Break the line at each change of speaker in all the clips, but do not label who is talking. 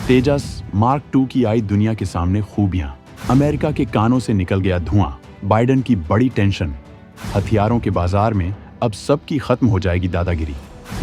तेजस mark II की आई दुनिया के सामने खूबियां। अमेरिका के कानों से निकल गया धुआं, बाइडेन की बड़ी टेंशन। हथियारों के बाजार में अब सबकी खत्म हो जाएगी दादागिरी।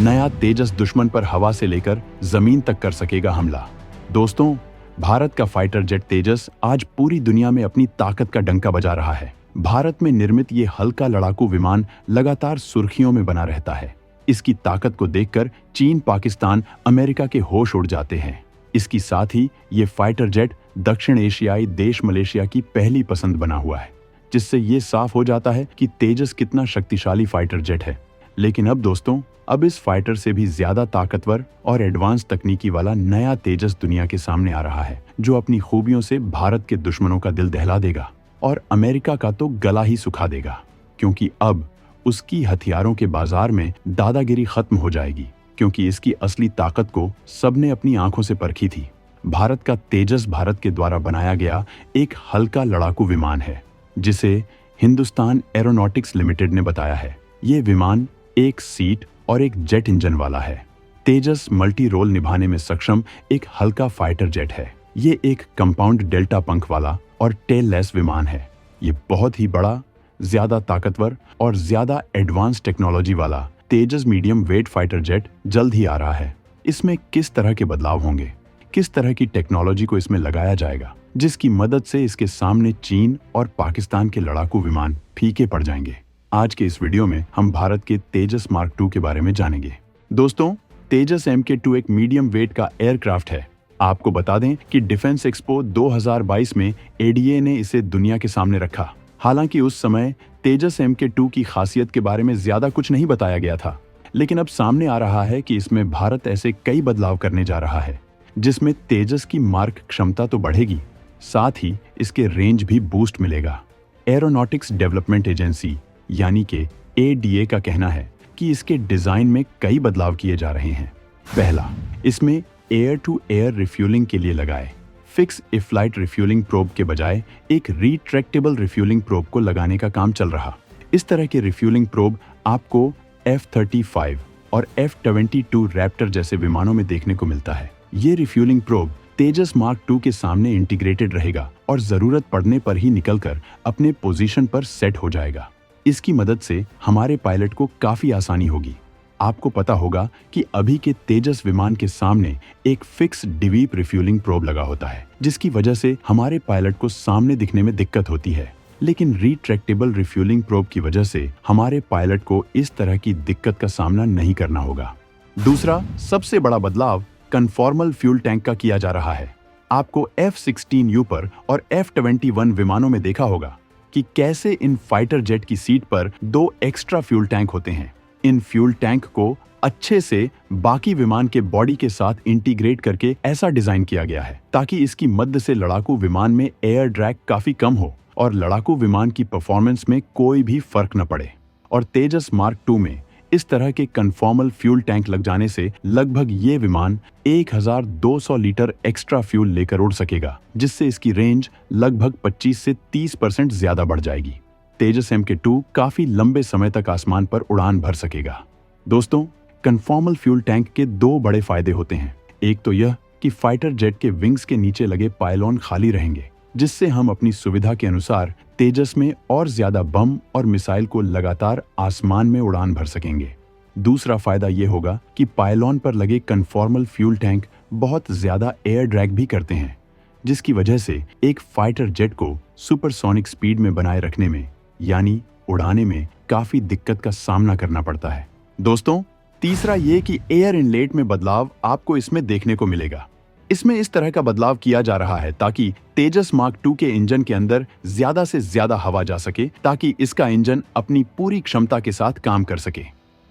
नया तेजस दुश्मन पर हवा से लेकर जमीन तक कर सकेगा हमला। दोस्तों, भारत का फाइटर जेट तेजस आज पूरी दुनिया में अपनी ताकत का डंका बजा रहा है। भारत में निर्मित ये हल्का लड़ाकू विमान लगातार सुर्खियों में बना रहता है। इसकी ताकत को देखकर चीन, पाकिस्तान, अमेरिका के होश उड़ जाते हैं। इसकी साथ ही ये फाइटर जेट दक्षिण एशियाई देश मलेशिया की पहली पसंद बना हुआ है, जिससे ये साफ हो जाता है कि तेजस कितना शक्तिशाली फाइटर जेट है। लेकिन अब दोस्तों, अब इस फाइटर से भी ज्यादा ताकतवर और एडवांस तकनीकी वाला नया तेजस दुनिया के सामने आ रहा है, जो अपनी खूबियों से भारत के दुश्मनों का दिल दहला देगा और अमेरिका का तो गला ही सुखा देगा, क्योंकि अब उसकी हथियारों के बाजार में दादागिरी खत्म हो जाएगी, क्योंकि इसकी असली ताकत को सबने अपनी आंखों से परखी थी। भारत का तेजस भारत के द्वारा बनाया गया एक हल्का लड़ाकू विमान है, जिसे हिंदुस्तान एरोनॉटिक्स लिमिटेड ने बताया है। ये विमान एक सीट और एक जेट इंजन वाला है। तेजस मल्टी रोल निभाने में सक्षम एक हल्का फाइटर जेट है। ये एक कंपाउंड डेल्टा पंख वाला और टेल लेस विमान है। ये बहुत ही बड़ा, ज्यादा ताकतवर और ज्यादा एडवांस टेक्नोलॉजी वाला तेजस मीडियम वेट फाइटर जेट जल्द ही आ रहा है। इसमें किस तरह के बदलाव होंगे, किस तरह की टेक्नोलॉजी को इसमें लगाया जाएगा, जिसकी मदद से इसके सामने चीन और पाकिस्तान के लड़ाकू विमान फीके पड़ जाएंगे। आज के इस वीडियो में हम भारत के तेजस मार्क II के बारे में जानेंगे। दोस्तों, तेजस Mk2 एक मीडियम वेट का एयरक्राफ्ट है। आपको बता दें कि डिफेंस एक्सपो 2022 में ADA ने इसे दुनिया के सामने रखा। हालांकि उस समय तेजस Mk2 की खासियत के बारे में ज्यादा कुछ नहीं बताया गया था, लेकिन अब सामने आ रहा है कि इसमें भारत ऐसे कई बदलाव करने जा रहा है, जिसमें तेजस की मार्क क्षमता तो बढ़ेगी, साथ ही इसके रेंज भी बूस्ट मिलेगा। एरोनॉटिक्स डेवलपमेंट एजेंसी यानी कि ADA का कहना है कि इसके डिजाइन में कई बदलाव किए जा रहे हैं। पहला, इसमें एयर टू एयर रिफ्यूलिंग के लिए लगाए फिक्स फ्लाइट रिफ्यूलिंग प्रोब के बजाय एक रिट्रैक्टेबल रिफ्यूलिंग प्रोब को लगाने का काम चल रहा। इस तरह के रिफ्यूलिंग प्रोब आपको F-35 और F-22 रैप्टर जैसे विमानों में देखने को मिलता है। ये रिफ्यूलिंग प्रोब तेजस मार्क II के सामने इंटीग्रेटेड रहेगा और जरूरत पड़ने पर ही निकलकर अपने पोजीशन पर सेट हो जाएगा। इसकी मदद से हमारे पायलट को काफी आसानी होगी। आपको पता होगा कि अभी के तेजस विमान के सामने एक फिक्स डिवीप रिफ्यूलिंग प्रोब लगा होता है, जिसकी वजह से हमारे पायलट को सामने दिखने में दिक्कत होती है। लेकिन रिट्रैक्टेबल रिफ्यूलिंग प्रोब की वजह से हमारे पायलट को इस तरह की दिक्कत का सामना नहीं करना होगा। दूसरा सबसे बड़ा बदलाव कन्फॉर्मल फ्यूल टैंक का किया जा रहा है। आपको F-16U पर और F-21 विमानों में देखा होगा कि कैसे इन फाइटर जेट की सीट पर 2 एक्स्ट्रा फ्यूल टैंक होते हैं। इन फ्यूल टैंक को अच्छे से बाकी विमान के बॉडी के साथ इंटीग्रेट करके ऐसा डिजाइन किया गया है ताकि इसकी मदद से लड़ाकू विमान में एयर ड्रैग काफी कम हो और लड़ाकू विमान की परफॉर्मेंस में कोई भी फर्क न पड़े। और तेजस मार्क II में इस तरह के कन्फॉर्मल फ्यूल टैंक लग जाने से लगभग ये विमान 1200 लीटर एक्स्ट्रा फ्यूल लेकर उड़ सकेगा, जिससे इसकी रेंज लगभग 25 से 30% ज्यादा बढ़ जाएगी। तेजस Mk2 काफी लंबे समय तक आसमान पर उड़ान भर सकेगा। दोस्तों, कन्फॉर्मल फ्यूल टैंक के 2 बड़े फायदे होते हैं। एक तो यह कि फाइटर जेट के विंग्स के नीचे लगे पायलॉन खाली रहेंगे, जिससे हम अपनी सुविधा के अनुसार तेजस में और ज्यादा बम और मिसाइल को लगातार आसमान में उड़ान भर सकेंगे। दूसरा फायदा यह होगा कि पायलॉन पर लगे कन्फॉर्मल फ्यूल टैंक बहुत ज्यादा एयर ड्रैग भी करते हैं, जिसकी वजह से एक फाइटर जेट को सुपरसोनिक स्पीड में बनाए रखने में यानी उड़ाने में काफी दिक्कत का सामना करना पड़ता है। दोस्तों, तीसरा ये कि एयर इनलेट में बदलाव आपको इसमें देखने को मिलेगा। इसमें इस तरह का बदलाव किया जा रहा है ताकि तेजस मार्क II के इंजन के अंदर ज्यादा से ज्यादा हवा जा सके, ताकि इसका इंजन अपनी पूरी क्षमता के साथ काम कर सके।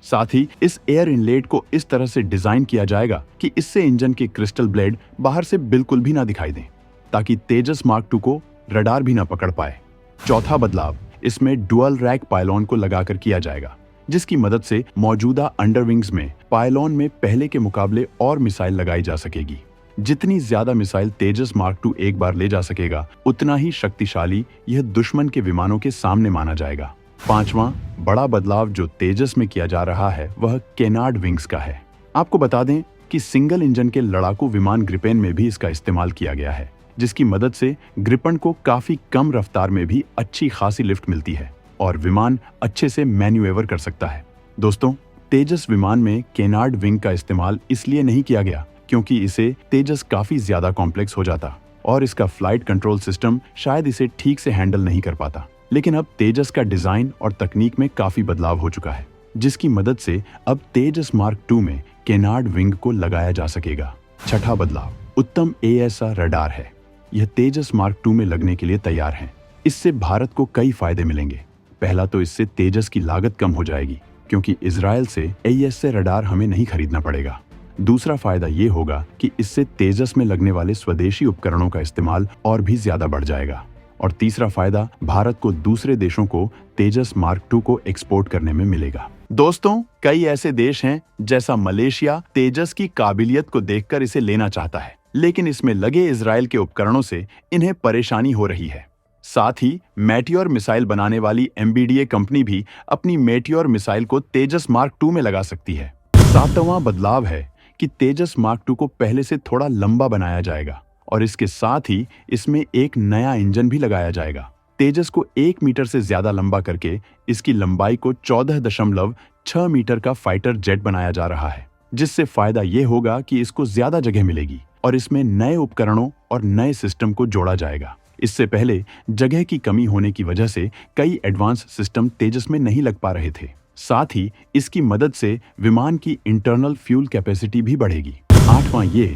साथ ही इस एयर इनलेट को इस तरह से डिजाइन किया जाएगा कि इससे इंजन के क्रिस्टल ब्लेड बाहर से बिल्कुल भी ना दिखाई दें, ताकि तेजस मार्क II को रडार भी ना पकड़ पाए। चौथा बदलाव, इसमें डुअल रैक पायलॉन को लगाकर किया जाएगा, जिसकी मदद से मौजूदा अंडरविंग्स में पायलॉन में पहले के मुकाबले और मिसाइल लगाई जा सकेगी। जितनी ज्यादा मिसाइल तेजस मार्क II एक बार ले जा सकेगा, उतना ही शक्तिशाली यह दुश्मन के विमानों के सामने माना जाएगा। पांचवां बड़ा बदलाव जो तेजस में किया जा रहा है वह केनार्ड विंग्स का है। आपको बता दें कि सिंगल इंजन के लड़ाकू विमान ग्रिपेन में भी इसका इस्तेमाल किया गया है, जिसकी मदद से ग्रिपेन को काफी कम रफ्तार में भी अच्छी खासी लिफ्ट मिलती है और विमान अच्छे से मैन्यूएवर कर सकता है। दोस्तों, तेजस विमान में केनार्ड विंग का इस्तेमाल इसलिए नहीं किया गया क्योंकि इसे तेजस काफी ज्यादा कॉम्प्लेक्स हो जाता और इसका फ्लाइट कंट्रोल सिस्टम शायद इसे ठीक से हैंडल नहीं कर पाता। लेकिन अब तेजस का डिजाइन और तकनीक में काफी बदलाव हो चुका है, जिसकी मदद से अब तेजस मार्क 2 में केनार्ड विंग को लगाया जा सकेगा। छठा बदलाव, उत्तम AESA रडार है। यह तेजस मार्क 2 में लगने के लिए तैयार है। इससे भारत को कई फायदे मिलेंगे। पहला तो इससे तेजस की लागत कम हो जाएगी क्योंकि इजराइल से AESA रडार हमें नहीं खरीदना पड़ेगा। दूसरा फायदा ये होगा कि इससे तेजस में लगने वाले स्वदेशी उपकरणों का इस्तेमाल और भी ज्यादा बढ़ जाएगा। और तीसरा फायदा भारत को दूसरे देशों को तेजस मार्क 2 को एक्सपोर्ट करने में मिलेगा। दोस्तों, कई ऐसे देश हैं जैसा मलेशिया तेजस की काबिलियत को देखकर इसे लेना चाहता है, लेकिन इसमें लगे इजराइल के उपकरणों से इन्हें परेशानी हो रही है। साथ ही मेटियोर मिसाइल बनाने वाली MBDA कंपनी भी अपनी मेटियोर मिसाइल को तेजस मार्क 2 में लगा सकती है। सातवां बदलाव है कि तेजस मार्क 2 को पहले से थोड़ा लंबा बनाया जाएगा और इसके साथ ही इसमें एक नया इंजन भी लगाया जाएगा। तेजस को 1 मीटर से ज्यादा लंबा करके इसकी लंबाई को 14.6 मीटर का फाइटर जेट बनाया जा रहा है, जिससे फायदा ये होगा कि इसको ज्यादा जगह मिलेगी और इसमें नए उपकरणों और नए सिस्टम को जोड़ा जाएगा। इससे पहले जगह की कमी होने की वजह से कई एडवांस सिस्टम तेजस में नहीं लग पा रहे थे। साथ ही इसकी मदद से विमान की इंटरनल फ्यूल कैपेसिटी भी बढ़ेगी। आठवां ये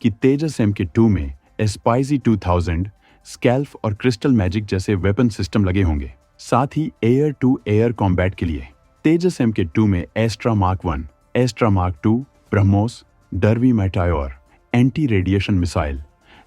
कि तेजस MK2 में एस्पाइसी 2000, स्कैल्फ और क्रिस्टल मैजिक जैसे वेपन सिस्टम लगे होंगे। साथ ही एयर टू एयर कॉम्बैट के लिए तेजस MK2 में Astra mark 1, Astra mark 2, BrahMos, Derby Meteor, anti radiation missile,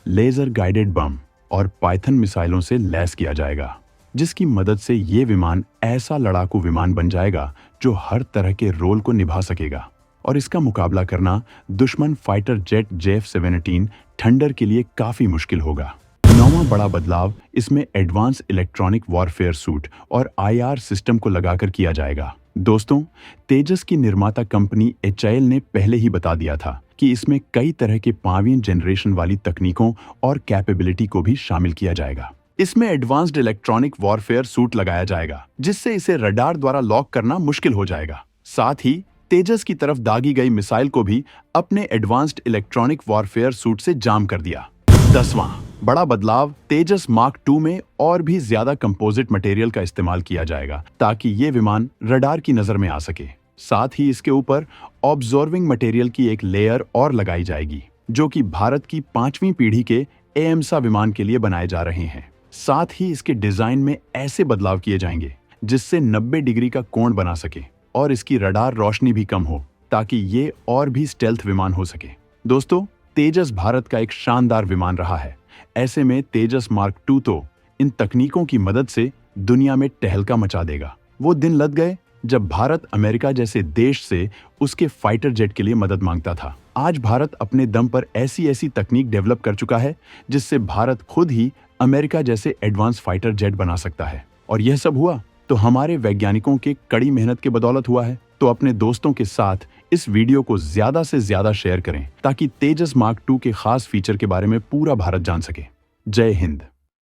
laser guided bomb और पाइथन मिसाइलों से लैस किया जाएगा, जिसकी मदद से ये विमान ऐसा लड़ाकू विमान बन जाएगा जो हर तरह के रोल को निभा सकेगा और इसका मुकाबला करना दुश्मन फाइटर जेट JF-17 थंडर के लिए काफी मुश्किल होगा। नौवां बड़ा बदलाव इसमें एडवांस इलेक्ट्रॉनिक वॉरफेयर सूट और IR सिस्टम को लगाकर किया जाएगा। दोस्तों, तेजस की निर्माता कंपनी HAL ने पहले ही बता दिया था कि इसमें कई तरह के 5वीं जनरेशन वाली तकनीकों और कैपेबिलिटी को भी शामिल किया जाएगा। इसमें एडवांस्ड इलेक्ट्रॉनिक वॉरफेयर सूट लगाया जाएगा, जिससे इसे रडार द्वारा लॉक करना मुश्किल हो जाएगा। साथ ही तेजस की तरफ दागी गई मिसाइल को भी अपने एडवांस्ड इलेक्ट्रॉनिक वॉरफेयर सूट से जाम कर दिया। 10वां बड़ा बदलाव, तेजस मार्क 2 में और भी ज्यादा कंपोजिट मटेरियल का इस्तेमाल किया जाएगा ताकि ये विमान रडार की नजर में आ सके। साथ ही इसके ऊपर ऑब्जर्विंग मटेरियल की एक लेयर और लगाई जाएगी, जो कि भारत की 5वीं पीढ़ी के AEMSA विमान के लिए बनाए जा रहे हैं। साथ ही इसके डिजाइन में ऐसे बदलाव किए जाएंगे जिससे 90 डिग्री का कोण बना सके और इसकी रडार रोशनी भी कम हो, ताकि ये और भी स्टेल्थ विमान हो सके। दोस्तों, तेजस भारत का एक शानदार विमान रहा है। ऐसे में तेजस मार्क 2 तो इन तकनीकों की मदद से दुनिया में टहलका मचा देगा। वो दिन लद गए जब भारत अमेरिका जैसे देश से उसके फाइटर जेट के लिए मदद मांगता था। आज भारत अपने दम पर ऐसी ऐसी तकनीक डेवलप कर चुका है जिससे भारत खुद ही अमेरिका जैसे एडवांस फाइटर जेट बना सकता है। और यह सब हुआ तो हमारे वैज्ञानिकों के कड़ी मेहनत के बदौलत हुआ है। तो अपने दोस्तों के साथ इस वीडियो को ज्यादा से ज्यादा शेयर करें ताकि तेजस मार्क 2 के खास फीचर के बारे में पूरा भारत जान सके। जय हिंद।